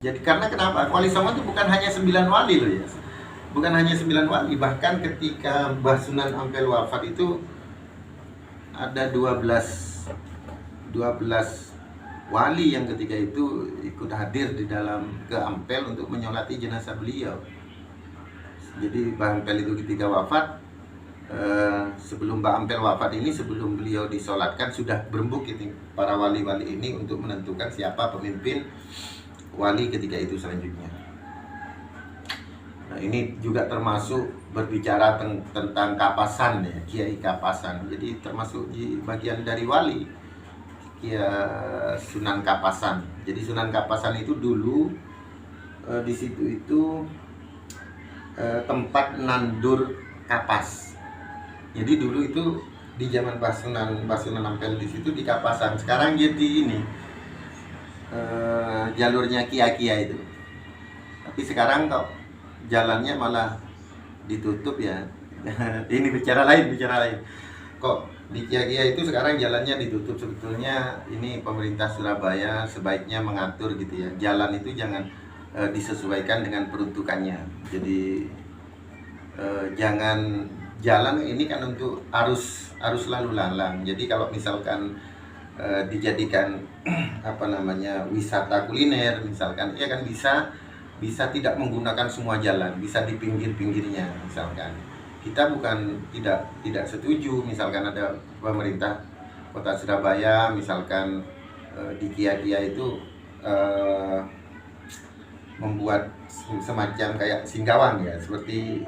Jadi karena kenapa? Wali Songo itu bukan hanya 9 wali loh ya. Bukan hanya 9 wali, bahkan ketika Mbah Sunan Ampel wafat itu ada 12 wali yang ketika itu ikut hadir di dalam ke Ampel untuk menyolati jenazah beliau. Jadi Mbah Ampel itu ketika wafat, sebelum Mbah Ampel wafat ini, sebelum beliau disolatkan, sudah berembuk ini para wali-wali ini untuk menentukan siapa pemimpin wali ketika itu selanjutnya. Nah, ini juga termasuk berbicara tentang Kapasan ya, Kiai Kapasan. Jadi termasuk di bagian dari wali, Kiai Sunan Kapasan. Jadi Sunan Kapasan itu dulu di situ itu tempat nandur kapas. Jadi dulu itu di zaman Mbah Sunan Ampel di situ di Kapasan. Sekarang jadi ini jalurnya Kia-Kia itu. Tapi sekarang kok jalannya malah ditutup ya. Ini bicara lain. Kok di Kia-Kia itu sekarang jalannya ditutup. Sebetulnya ini pemerintah Surabaya sebaiknya mengatur gitu ya. Jalan itu jangan disesuaikan dengan peruntukannya. Jadi jangan jalan ini kan untuk arus lalu lalang. Jadi kalau misalkan dijadikan wisata kuliner misalkan, ya kan bisa tidak menggunakan semua jalan, bisa di pinggirnya misalkan. Kita bukan tidak setuju misalkan ada pemerintah Kota Surabaya misalkan di Kia-Kia itu membuat semacam kayak Singkawang ya, seperti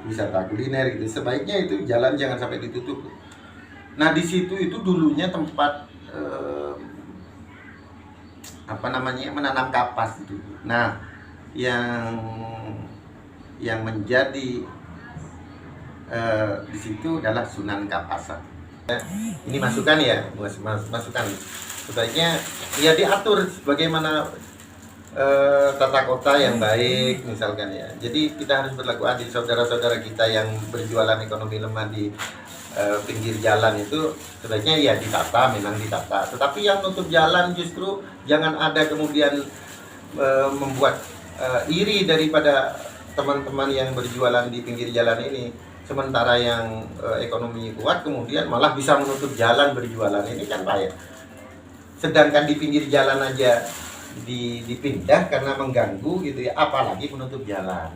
wisata kuliner gitu. Sebaiknya itu jalan jangan sampai ditutup. Nah di situ itu dulunya tempat menanam kapas itu. Nah yang menjadi di situ adalah Sunan Kapasan. Ini masukan ya, masukan. Sebaiknya ya diatur bagaimana tata kota yang baik misalkan ya. Jadi kita harus berlaku adil. Saudara-saudara kita yang berjualan ekonomi lemah di pinggir jalan itu sebaiknya ya memang ditata. Tetapi yang nutup jalan justru jangan ada kemudian membuat iri daripada teman-teman yang berjualan di pinggir jalan ini. Sementara yang ekonomi kuat kemudian malah bisa menutup jalan berjualan, ini kan bahaya. Sedangkan di pinggir jalan aja dipindah karena mengganggu gitu ya, apalagi menutup jalan.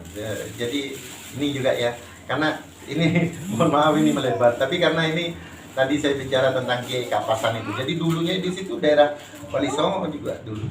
Jadi ini juga ya, karena ini mohon maaf ini melebar, tapi karena ini tadi saya bicara tentang Kiai Kapasan itu. Jadi dulunya di situ daerah Wali Songo juga dulu.